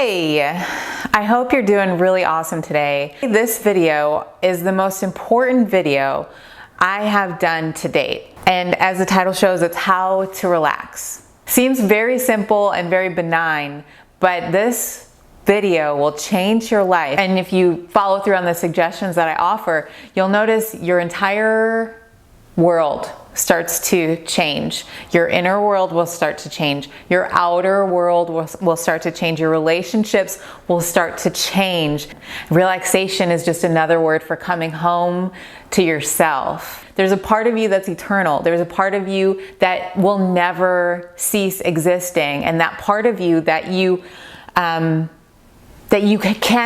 Hey, I hope you're doing really awesome today. This video is the most important video I have done to date. And as the title shows, it's how to relax. Seems very simple and very benign, but this video will change your life. And if you follow through on the suggestions that I offer, you'll notice your entire world starts to change. Your inner world will start to change. Your outer world will start to change. Your relationships will start to change. Relaxation is just another word for coming home to yourself. There's a part of you that's eternal. There's a part of you that will never cease existing. And that part of you that you can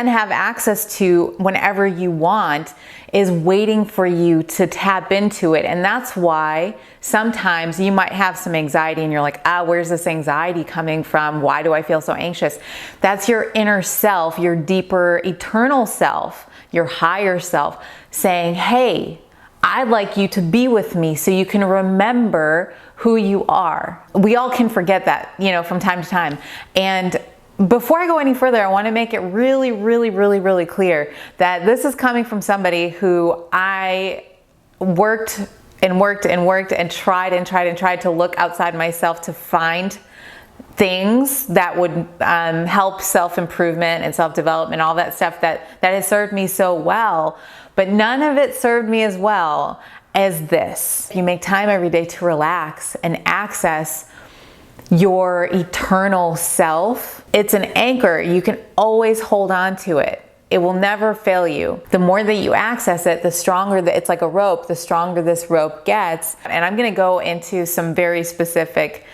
have access to whenever you want is waiting for you to tap into it. And that's why sometimes you might have some anxiety and you're like, where's this anxiety coming from? Why do I feel so anxious? That's your inner self, your deeper eternal self, your higher self saying, hey, I'd like you to be with me so you can remember who you are. We all can forget that, from time to time. And before I go any further, I want to make it really clear that this is coming from somebody who I worked and tried to look outside myself to find things that would help self-improvement and self-development, all that stuff that has served me so well, but none of it served me as well as this. You make time every day to relax and access your eternal self. It's an anchor. You can always hold on to it. It will never fail you. The more that you access it, the stronger it's like a rope, the stronger this rope gets. And I'm going to go into some very specific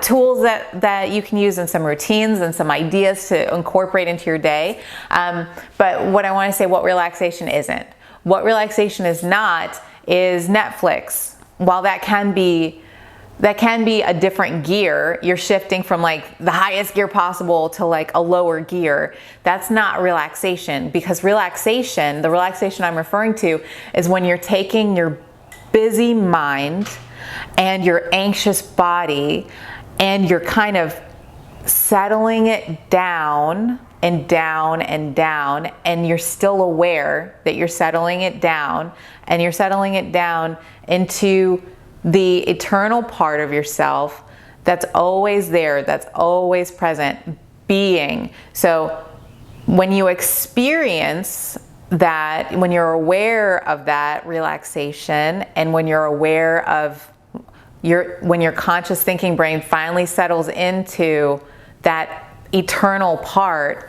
tools that you can use and some routines and some ideas to incorporate into your day. But what I want to say, what relaxation isn't. What relaxation is not is Netflix. While that can be a different gear, you're shifting from like the highest gear possible to like a lower gear. That's not relaxation, because the relaxation I'm referring to is when you're taking your busy mind and your anxious body and you're kind of settling it down and down and down, and you're still aware that you're settling it down, and you're settling it down into the eternal part of yourself that's always there, that's always present, being. So when you experience that, when you're aware of that relaxation, and when you're aware of when your conscious thinking brain finally settles into that eternal part,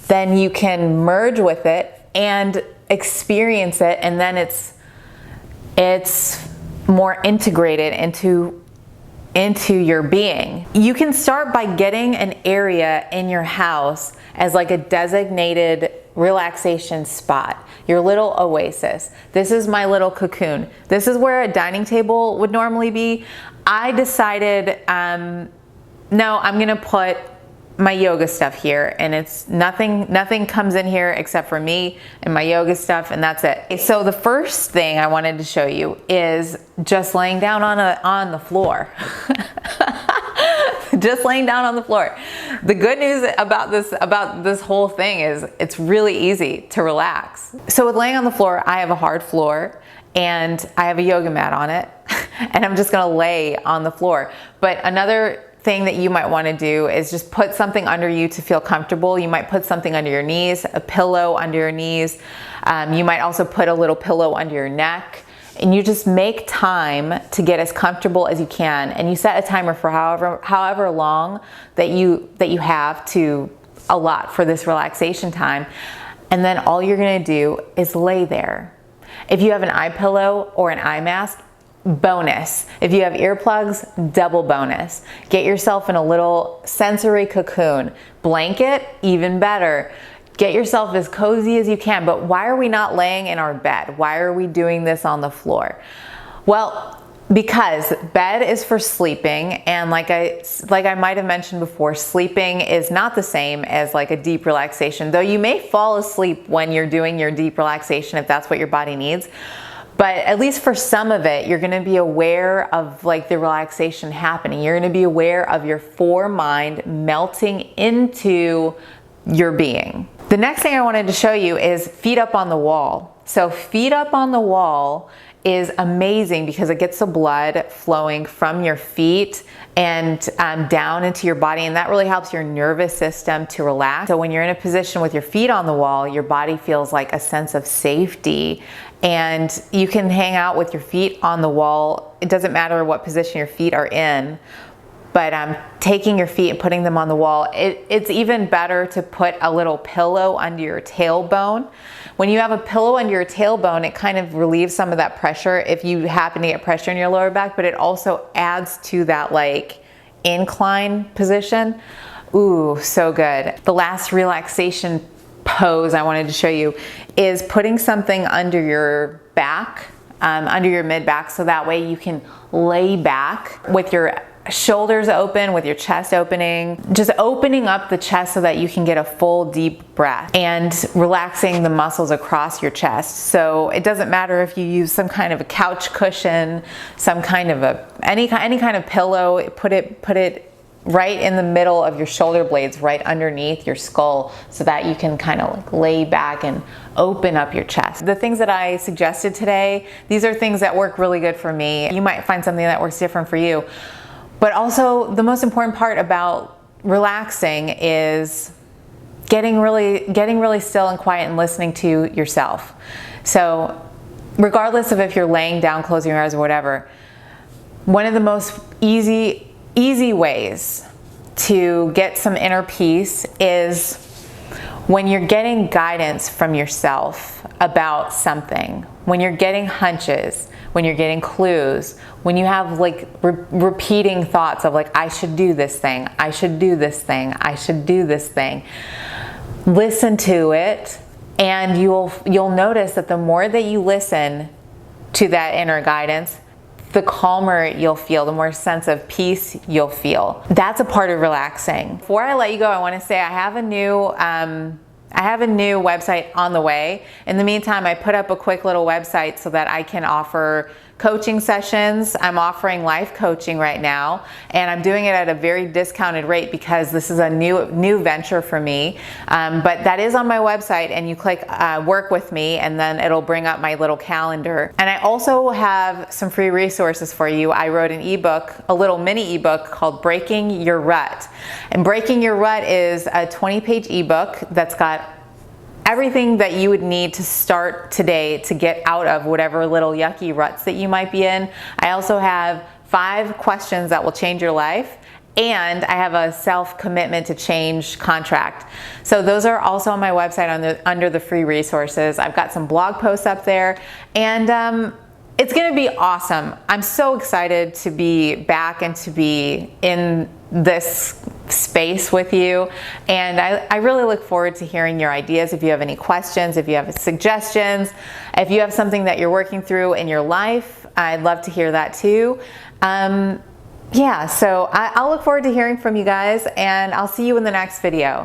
then you can merge with it and experience it, and then it's more integrated into your being. You can start by getting an area in your house as like a designated relaxation spot, your little oasis. This is my little cocoon. This is where a dining table would normally be. I decided, no, I'm gonna put my yoga stuff here, and it's nothing comes in here except for me and my yoga stuff, and that's it. So the first thing I wanted to show you is just laying down on the floor. Just laying down on the floor. The good news about this whole thing is it's really easy to relax. So with laying on the floor, I have a hard floor and I have a yoga mat on it, and I'm just gonna lay on the floor. But another thing that you might want to do is just put something under you to feel comfortable. You might put something under your knees, a pillow under your knees. You might also put a little pillow under your neck, and you just make time to get as comfortable as you can. And you set a timer for however long that you have to allot for this relaxation time. And then all you're going to do is lay there. If you have an eye pillow or an eye mask, bonus. If you have earplugs, double bonus. Get yourself in a little sensory cocoon. Blanket, even better. Get yourself as cozy as you can. But why are we not laying in our bed? Why are we doing this on the floor? Well, because bed is for sleeping, and like I might have mentioned before, sleeping is not the same as like a deep relaxation, though you may fall asleep when you're doing your deep relaxation if that's what your body needs. But at least for some of it, you're going to be aware of like the relaxation happening. You're going to be aware of your foreminded melting into your being. The next thing I wanted to show you is feet up on the wall. So feet up on the wall is amazing because it gets the blood flowing from your feet and down into your body, and that really helps your nervous system to relax. So when you're in a position with your feet on the wall, your body feels like a sense of safety, and you can hang out with your feet on the wall. It doesn't matter what position your feet are in, but taking your feet and putting them on the wall, it's even better to put a little pillow under your tailbone. When you have a pillow under your tailbone, it kind of relieves some of that pressure if you happen to get pressure in your lower back, but it also adds to that like incline position. Ooh, so good. The last relaxation pose I wanted to show you is putting something under your back, under your mid back, so that way you can lay back with your shoulders open, with your chest opening, just opening up the chest so that you can get a full deep breath and relaxing the muscles across your chest. So it doesn't matter if you use some kind of a couch cushion, some kind of any kind of pillow, put it right in the middle of your shoulder blades, right underneath your skull, so that you can kind of like lay back and open up your chest. The things that I suggested today, these are things that work really good for me. You might find something that works different for you. But also the most important part about relaxing is getting really still and quiet and listening to yourself. So regardless of if you're laying down, closing your eyes or whatever, one of the most easy ways to get some inner peace is when you're getting guidance from yourself about something, when you're getting hunches, when you're getting clues, when you have like repeating thoughts of like, I should do this thing, I should do this thing, I should do this thing. Listen to it, and you'll notice that the more that you listen to that inner guidance, the calmer you'll feel, the more sense of peace you'll feel. That's a part of relaxing. Before I let you go, I want to say I have a new website on the way. In the meantime, I put up a quick little website so that I can offer coaching sessions. I'm offering life coaching right now, and I'm doing it at a very discounted rate because this is a new venture for me. But that is on my website, and you click work with me, and then it'll bring up my little calendar. And I also have some free resources for you. I wrote an ebook, a little mini ebook called Breaking Your Rut. And Breaking Your Rut is a 20-page ebook that's got everything that you would need to start today to get out of whatever little yucky ruts that you might be in. I also have 5 questions that will change your life, and I have a self-commitment to change contract. So those are also on my website under the free resources. I've got some blog posts up there, and it's gonna be awesome. I'm so excited to be back and to be in this space with you, and I really look forward to hearing your ideas. If you have any questions, if you have suggestions, if you have something that you're working through in your life, I'd love to hear that too. Yeah, so I'll look forward to hearing from you guys, and I'll see you in the next video.